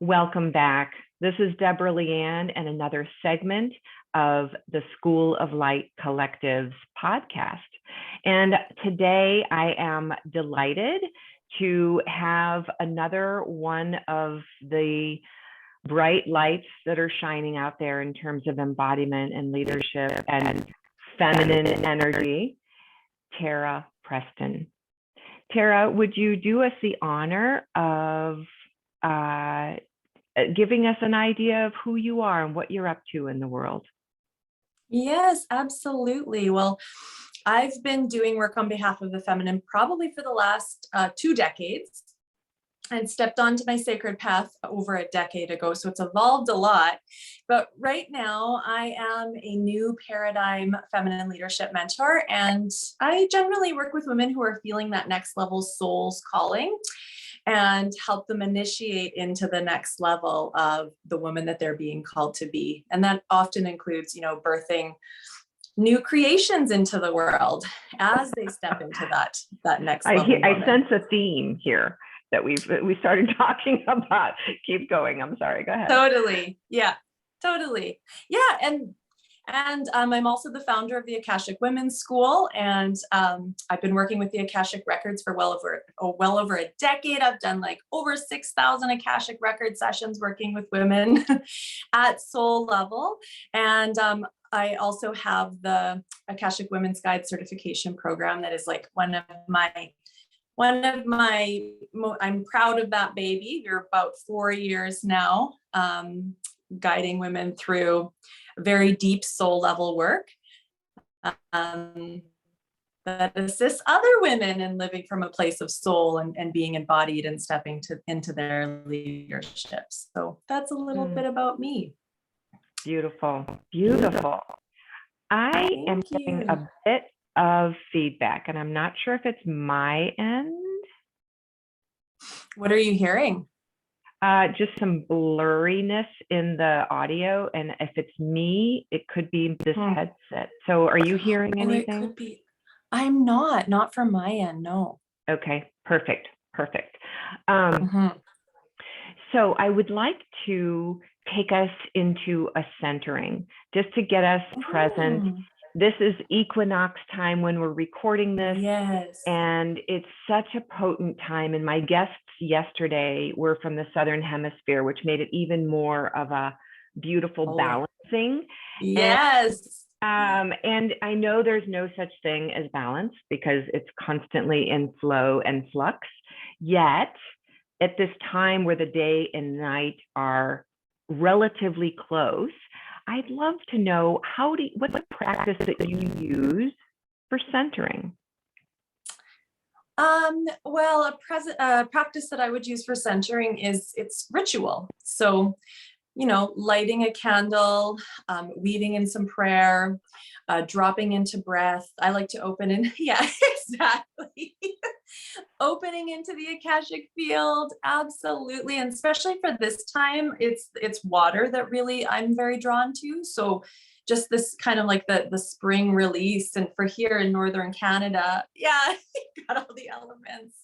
Welcome back. This is Deborah Leanne and another segment of the School of Light Collective's podcast. And today I am delighted to have another one of the bright lights that are shining out there in terms of embodiment and leadership and feminine energy, Tara Preston. Tara, would you do us the honor of giving us an idea of who you are and what you're up to in the world? Yes, absolutely. Well, I've been doing work on behalf of the feminine probably for the last 2 decades, and stepped onto my sacred path over a decade ago. So it's evolved a lot. But right now I am a new paradigm feminine leadership mentor. And I generally work with women who are feeling that next level soul's calling and help them initiate into the next level of the woman that they're being called to be. And that often includes, birthing new creations into the world as they step into that next level. I sense a theme here that we started talking about. Keep going. I'm sorry. Go ahead. Totally. Yeah, totally. Yeah. And I'm also the founder of the Akashic Women's School. And I've been working with the Akashic Records for well over a decade. I've done like over 6,000 Akashic Record sessions working with women at soul level. And I also have the Akashic Women's Guide certification program that is like one of my, I'm proud of that baby. You're about 4 years now, guiding women through very deep soul level work that assists other women in living from a place of soul and being embodied and stepping into their leadership. So that's a little bit about me. Beautiful. Beautiful. I am getting a bit of feedback, and I'm not sure if it's my end. What are you hearing? Just some blurriness in the audio, and if it's me, it could be this headset. So are you hearing anything? It could be. I'm not from my end, no. Okay, perfect. So I would like to take us into a centering, just to get us present. This is equinox time when we're recording this. Yes. And it's such a potent time. And my guests yesterday were from the Southern Hemisphere, which made it even more of a beautiful balancing. Yes. And I know there's no such thing as balance because it's constantly in flow and flux. Yet at this time where the day and night are relatively close, I'd love to know what's the practice that you use for centering? Well, a practice that I would use for centering it's ritual. So, lighting a candle, weaving in some prayer, dropping into breath. I like to open in, yeah, exactly. Opening into the Akashic field, absolutely. And especially for this time, it's water that really I'm very drawn to. So just this kind of like the spring release. And for here in Northern Canada, yeah, you got all the elements.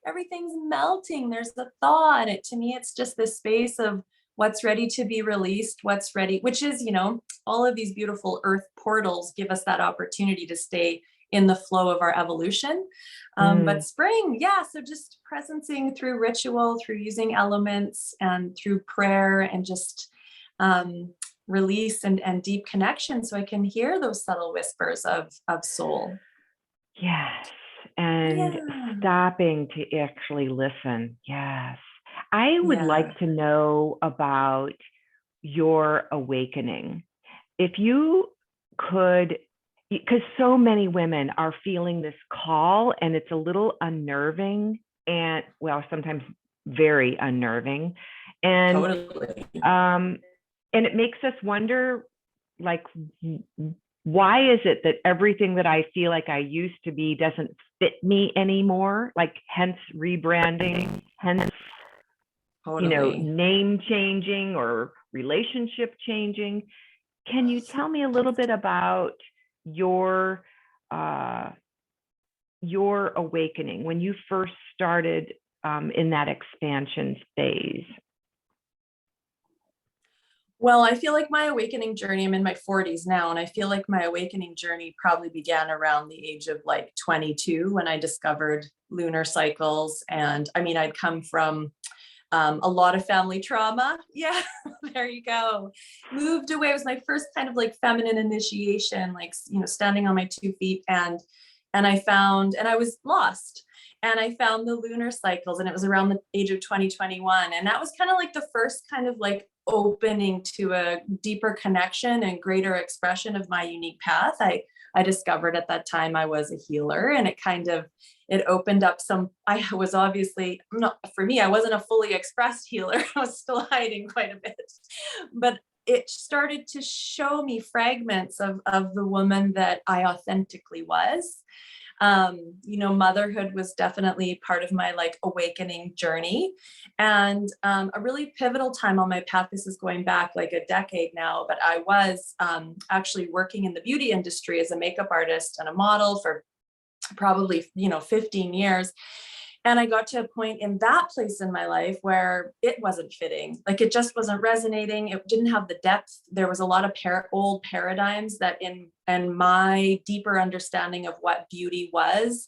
Everything's melting. There's the thaw. And to me, it's just this space of what's ready to be released, what's ready, which is, all of these beautiful earth portals give us that opportunity to stay in the flow of our evolution. But spring, yeah, so just presencing through ritual, through using elements and through prayer and just release and deep connection so I can hear those subtle whispers of soul. Yes, and stopping to actually listen. Yes. I would like to know about your awakening. If you could, because so many women are feeling this call and it's a little unnerving and sometimes very unnerving. And totally. And it makes us wonder, like, why is it that everything that I feel like I used to be doesn't fit me anymore? Like, hence rebranding, hence name changing or relationship changing. Can you tell me a little bit about your awakening when you first started in that expansion phase? Well, I feel like my awakening journey, I'm in my 40s now, and I feel like my awakening journey probably began around the age of like 22 when I discovered lunar cycles. And I mean, I'd come from a lot of family trauma. Yeah, there you go. Moved away. It was my first kind of like feminine initiation, like, you know, standing on my 2 feet. And I found, and I was lost. And I found the lunar cycles, and it was around the age of 2021. And that was kind of like the first kind of like opening to a deeper connection and greater expression of my unique path. I discovered at that time I was a healer, and it kind of, it opened up some, I was obviously not, for me, I wasn't a fully expressed healer. I was still hiding quite a bit, but it started to show me fragments of the woman that I authentically was. You know, motherhood was definitely part of my like awakening journey, and a really pivotal time on my path. This is going back like a decade now, but I was actually working in the beauty industry as a makeup artist and a model for probably, you know, 15 years. And I got to a point in that place in my life where it wasn't fitting. Like it just wasn't resonating. It didn't have the depth. There was a lot of old paradigms that in my deeper understanding of what beauty was,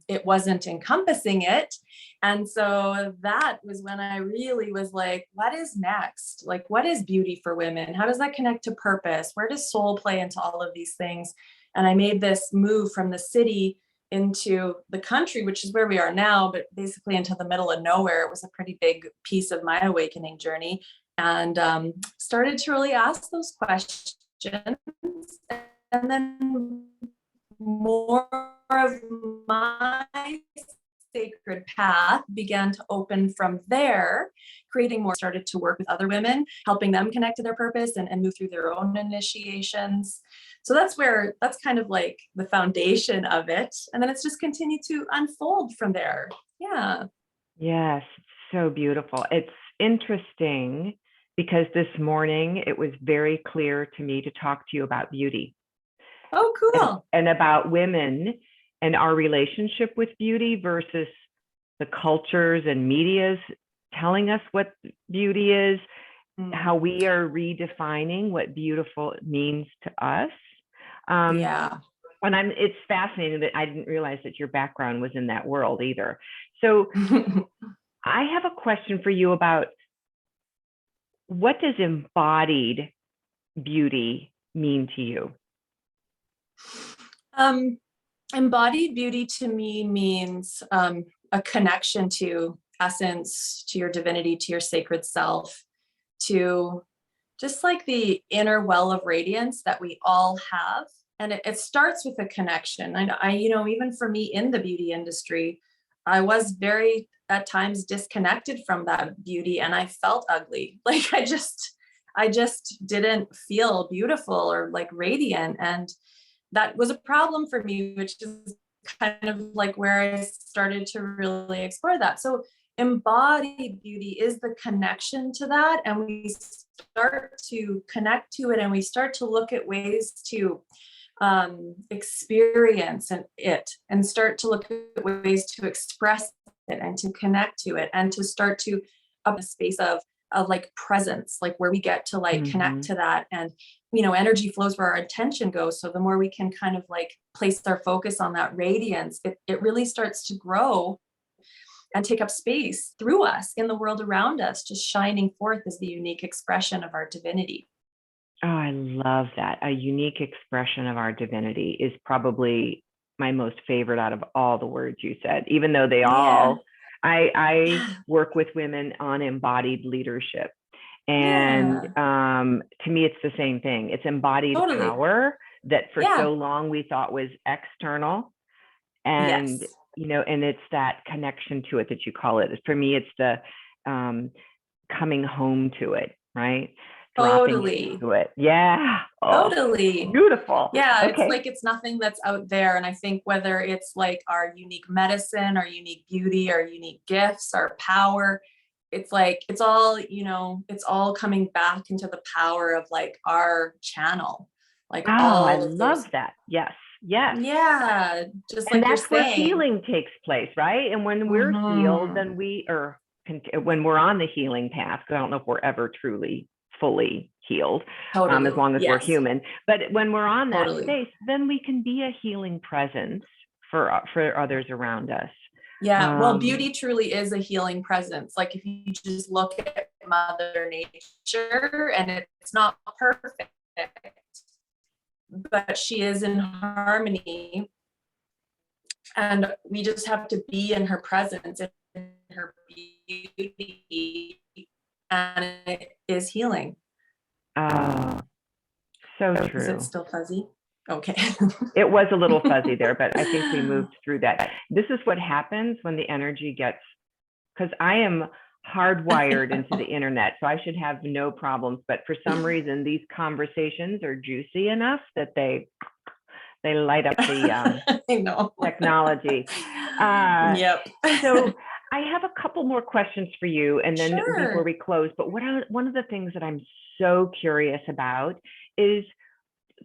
it wasn't encompassing it. And so that was when I really was like, what is next? Like, what is beauty for women? How does that connect to purpose? Where does soul play into all of these things? And I made this move from the city into the country, which is where we are now, but basically into the middle of nowhere. It was a pretty big piece of my awakening journey, and started to really ask those questions. And then more of my sacred path began to open from there, creating more, started to work with other women, helping them connect to their purpose and move through their own initiations. So that's kind of like the foundation of it. And then it's just continued to unfold from there. Yeah. Yes, so beautiful. It's interesting because this morning it was very clear to me to talk to you about beauty. Oh, cool. And about women and our relationship with beauty versus the cultures and media's telling us what beauty is, how we are redefining what beautiful means to us. Yeah. And it's fascinating that I didn't realize that your background was in that world either. So I have a question for you about, what does embodied beauty mean to you? Embodied beauty to me means a connection to essence, to your divinity, to your sacred self, to just like the inner well of radiance that we all have. And it starts with a connection. I, you know, even for me in the beauty industry, I was very at times disconnected from that beauty, and I felt ugly. Like I just didn't feel beautiful or like radiant. And that was a problem for me, which is kind of like where I started to really explore that. So embodied beauty is the connection to that. And we start to connect to it, and we start to look at ways to experience it, and start to look at ways to express it and to connect to it, and to start to up a space of like presence, like where we get to like connect to that. And you know, energy flows where our attention goes. So the more we can kind of like place our focus on that radiance, it really starts to grow and take up space through us in the world around us, just shining forth as the unique expression of our divinity. Oh, I love that. A unique expression of our divinity is probably my most favorite out of all the words you said, even though they all, I work with women on embodied leadership. And to me, it's the same thing. It's embodied power that for so long we thought was external. And, you know, and it's that connection to it that you call it. For me, it's the coming home to it, right? Totally. Into it. Yeah. Oh, totally. Beautiful. Yeah. Okay. It's like, it's nothing that's out there. And I think whether it's like our unique medicine, our unique beauty, our unique gifts, our power, it's like, it's all, you know, it's all coming back into the power of like our channel. Like all I of love those. that. Yes. Yes. Yeah. Just And like you're that's where saying. healing takes place, right? And when we're healed, then when we're on the healing path, because I don't know if we're ever truly fully healed, Totally. as long as we're Yes. human. But when we're on that Totally. space, then we can be a healing presence for others around us. Yeah, well, beauty truly is a healing presence. Like if you just look at Mother Nature, and it's not perfect, but she is in harmony. And we just have to be in her presence, in her beauty, and it is healing. So true. Is it still fuzzy? Okay. It was a little fuzzy there, but I think we moved through that. This is what happens when the energy gets, because I am hardwired into the internet, so I should have no problems. But for some reason, these conversations are juicy enough that they light up the I know. technology. Yep. So I have a couple more questions for you, and then Sure. before we close. But one of the things that I'm so curious about is,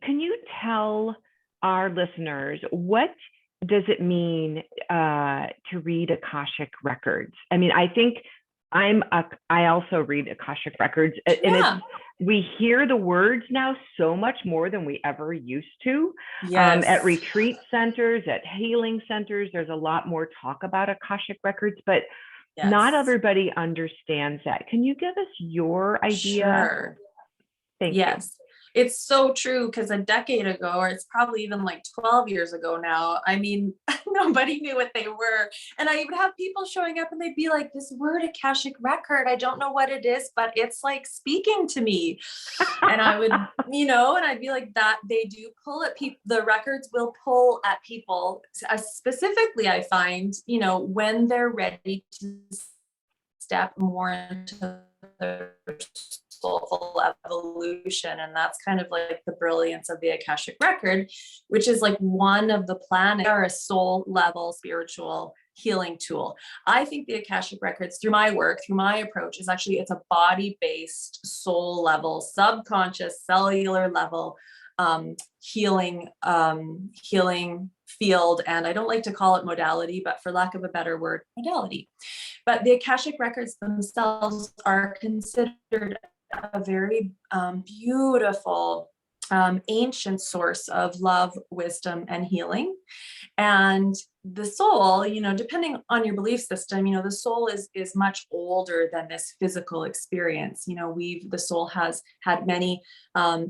can you tell our listeners, what does it mean to read Akashic records? I mean, I think I also read Akashic records, and we hear the words now so much more than we ever used to. Yes. At retreat centers, at healing centers, there's a lot more talk about Akashic records, but not everybody understands that. Can you give us your idea? Sure. Thank you. It's so true, because a decade ago, or it's probably even like 12 years ago now, I mean, nobody knew what they were. And I would have people showing up and they'd be like, this word Akashic record, I don't know what it is, but it's like speaking to me. And I would, and I'd be like, that they do pull at people, the records will pull at people. Specifically, I find, when they're ready to step more into their soulful evolution. And that's kind of like the brilliance of the Akashic record, which is like one of the planets, or a soul level spiritual healing tool. I think the Akashic records, through my work, through my approach, is actually, it's a body-based, soul level, subconscious, cellular level healing field. And I don't like to call it modality, but for lack of a better word, modality. But the Akashic records themselves are considered a very beautiful, ancient source of love, wisdom, and healing. And the soul, depending on your belief system, the soul is much older than this physical experience. The soul has had many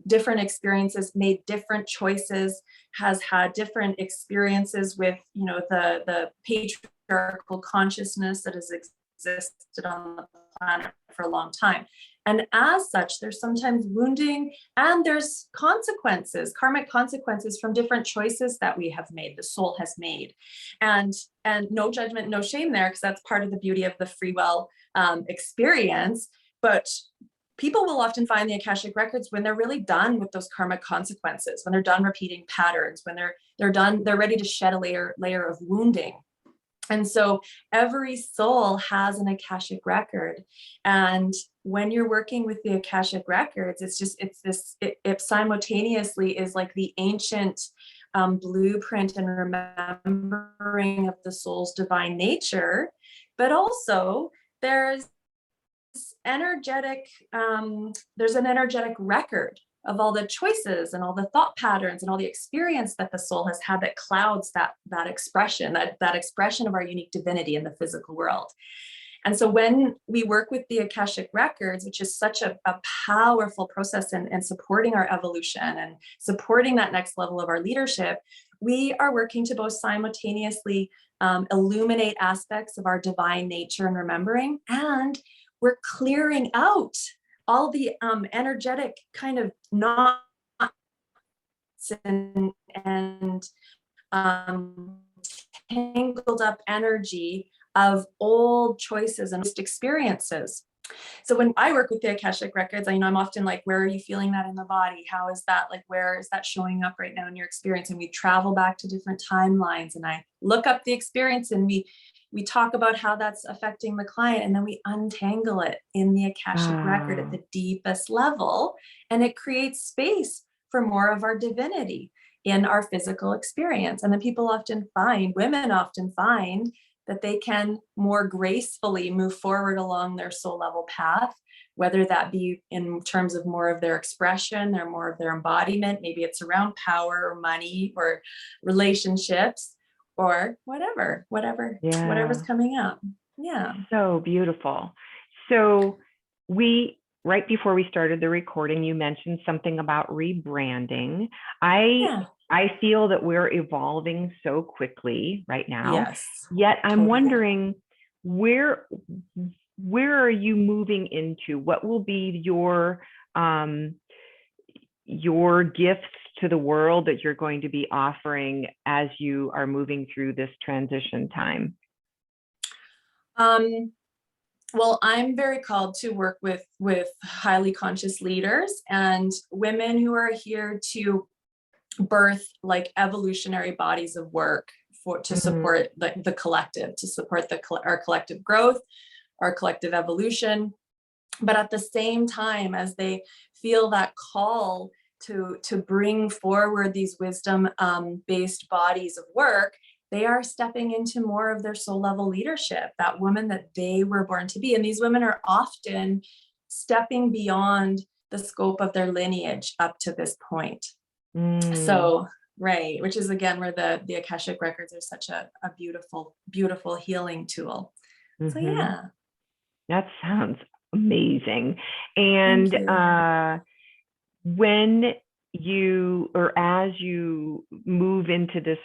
different experiences, made different choices, has had different experiences with, the patriarchal consciousness that has existed on the planet for a long time. And as such, there's sometimes wounding, and there's consequences, karmic consequences from different choices that we have made, the soul has made. And no judgment, no shame there, because that's part of the beauty of the free will experience. But people will often find the Akashic records when they're really done with those karmic consequences, when they're done repeating patterns, when they're done, they're ready to shed a layer of wounding. And so every soul has an Akashic record. And when you're working with the Akashic records, it simultaneously is like the ancient blueprint and remembering of the soul's divine nature, but also there's an energetic record of all the choices and all the thought patterns and all the experience that the soul has had that clouds that expression of our unique divinity in the physical world. And so when we work with the Akashic records, which is such a powerful process in supporting our evolution and supporting that next level of our leadership, we are working to both simultaneously illuminate aspects of our divine nature and remembering, and we're clearing out all the energetic kind of knots and tangled up energy of old choices and experiences. So when I work with the Akashic records, I'm often like, where are you feeling that in the body? How is that, like, where is that showing up right now in your experience? And we travel back to different timelines, and I look up the experience, and we talk about how that's affecting the client, and then we untangle it in the Akashic record at the deepest level, and it creates space for more of our divinity in our physical experience. And then women often find that they can more gracefully move forward along their soul level path whether that be in terms of more of their expression or more of their embodiment. Maybe it's around power or money or relationships or whatever's Yeah. coming up. Yeah. So beautiful. So right before we started the recording, you mentioned something about rebranding. Yeah. I feel that we're evolving so quickly right now. Yes. Yet I'm Totally. wondering where are you moving into? What will be your gifts to the world that you're going to be offering as you are moving through this transition time? Well, I'm very called to work with highly conscious leaders and women who are here to birth like evolutionary bodies of work to support the collective, to support our collective growth, our collective evolution. But at the same time, as they feel that call to bring forward these wisdom based bodies of work, they are stepping into more of their soul level leadership, that woman that they were born to be. And these women are often stepping beyond the scope of their lineage up to this point. So, right, which is again where the Akashic records are such a beautiful, beautiful healing tool. So yeah. That sounds amazing. Thank And you. when you, or as you move into this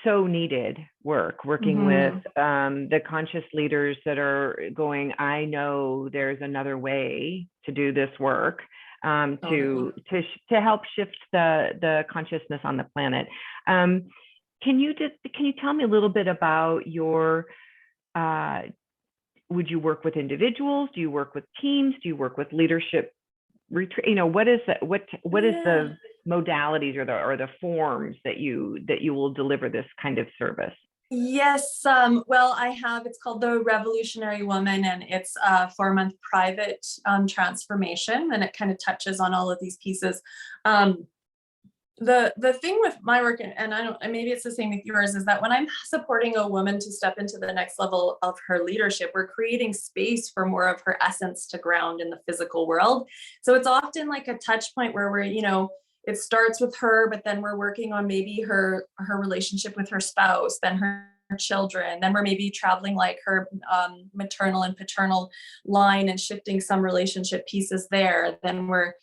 so needed work, working with the conscious leaders that are going, I know there's another way to do this work, to help shift the consciousness on the planet. Can you tell me a little bit about your would you work with individuals? Do you work with teams? Do you work with leadership retreat? You know, what is that? What is the modalities or the forms that you will deliver this kind of service? Yes. Well, it's called the Revolutionary Woman, and it's a 4-month private transformation, and it kind of touches on all of these pieces. The thing with my work, and maybe it's the same with yours, is that when I'm supporting a woman to step into the next level of her leadership, we're creating space for more of her essence to ground in the physical world. So it's often like a touch point where it starts with her, but then we're working on maybe her relationship with her spouse, then her children, then we're maybe traveling like her maternal and paternal line and shifting some relationship pieces there. Then we're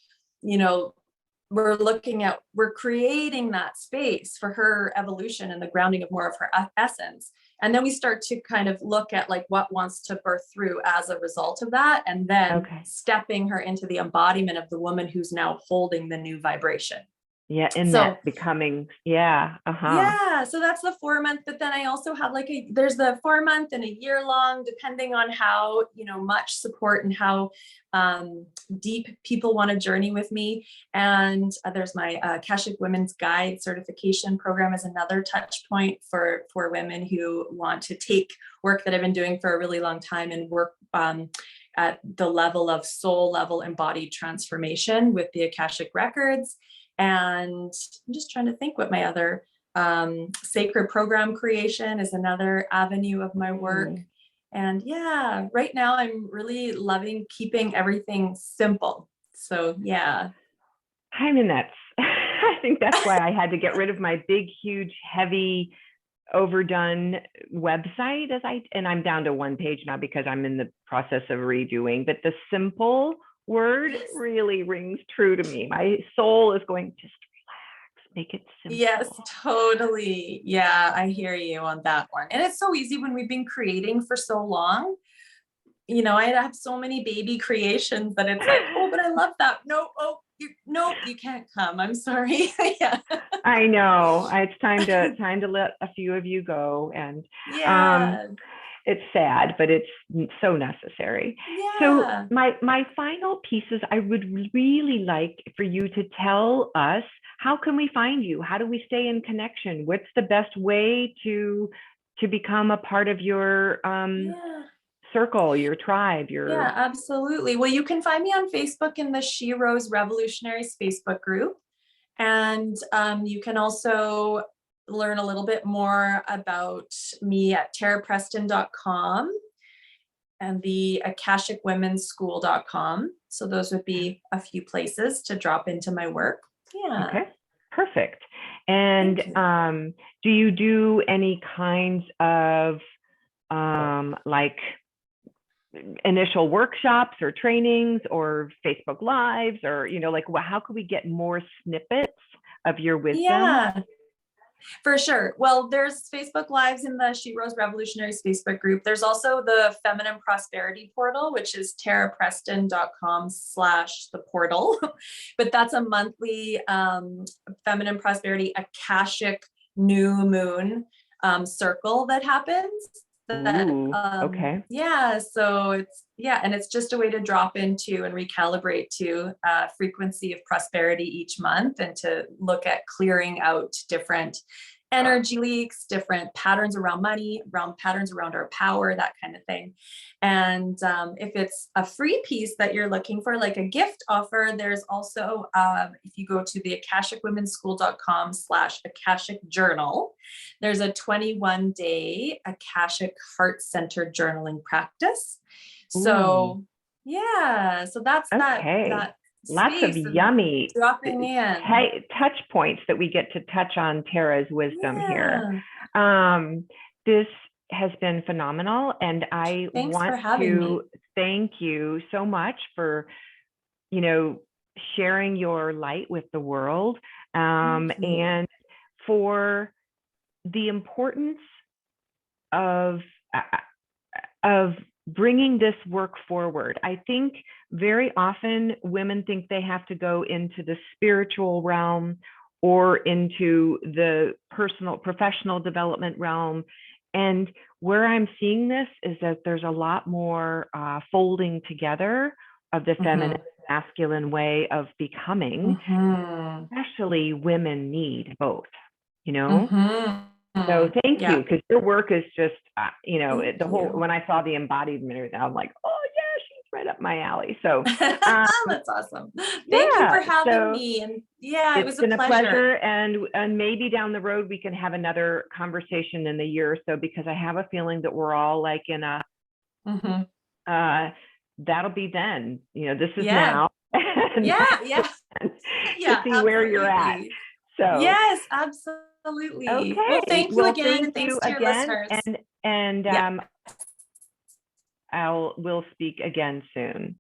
creating that space for her evolution and the grounding of more of her essence. And then we start to kind of look at like what wants to birth through as a result of that. And then stepping her into the embodiment of the woman who's now holding the new vibration. Yeah. That becoming, yeah. Yeah. So that's the 4-month, but then I also have there's the 4-month and a year long, depending on how, much support and how deep people want to journey with me. And there's my Akashic Women's Guide certification program is another touch point for women who want to take work that I've been doing for a really long time and work at the level of soul level embodied transformation with the Akashic records. And I'm just trying to think what my other sacred program creation is another avenue of my work. And yeah, right now I'm really loving keeping everything simple. So yeah. I mean, I think that's why I had to get rid of my big, huge, heavy, overdone website and I'm down to 1 page now because I'm in the process of redoing, but the simple word really rings true to me. My soul is going, just relax, make it simple. Yes, totally. Yeah, I hear you on that one. And it's so easy when we've been creating for so long. I have so many baby creations that it's like, oh, but I love that. No, you can't come. I'm sorry. Yeah. I know. It's time to let a few of you go, and it's sad, but it's so necessary. Yeah. So my final pieces, I would really like for you to tell us, how can we find you? How do we stay in connection? What's the best way to become a part of your circle, your tribe, Yeah, absolutely. Well, you can find me on Facebook in the She Rose Revolutionaries Facebook group. And you can also learn a little bit more about me at tarapreston.com. and the akashicwomenschool.com. So those would be a few places to drop into my work. Yeah. Okay, perfect. And do you do any kinds of like initial workshops or trainings or Facebook Lives, or, you know, like, well, how could we get more snippets of your wisdom? Yeah, for sure. Well, there's Facebook Lives in the She Rose Revolutionaries Facebook group. There's also the Feminine Prosperity portal, which is tarapreston.com/the portal. But that's a monthly Feminine Prosperity Akashic New Moon circle that happens. Ooh, okay. Yeah, so and it's just a way to drop into and recalibrate to frequency of prosperity each month, and to look at clearing out different energy leaks, different patterns around money, around patterns around our power, that kind of thing. And if it's a free piece that you're looking for, like a gift offer, there's also, if you go to the akashicwomenschool.com/Akashic Journal, there's a 21-day Akashic heart-centered journaling practice. So yeah, so that's that lots of yummy dropping in touch points that we get to touch on Tara's wisdom here. This has been phenomenal, and I want to thank you so much for, you know, sharing your light with the world, and for the importance of bringing this work forward. I think very often women think they have to go into the spiritual realm or into the personal, professional development realm. And where I'm seeing this is that there's a lot more folding together of the feminine, masculine way of becoming. Especially women need both, you know? So thank you, because your work is just, you know, the whole, when I saw the embodiment, I'm like, oh yeah, she's right up my alley. So that's awesome. Thank you for having me. And yeah, it was a pleasure. And maybe down the road, we can have another conversation in the year or so, because I have a feeling that we're all like in a, that'll be then, you know, this is now. To see where you're at. So yes, absolutely. Okay. Well, thank you again, and thanks to your listeners. And we'll speak again soon.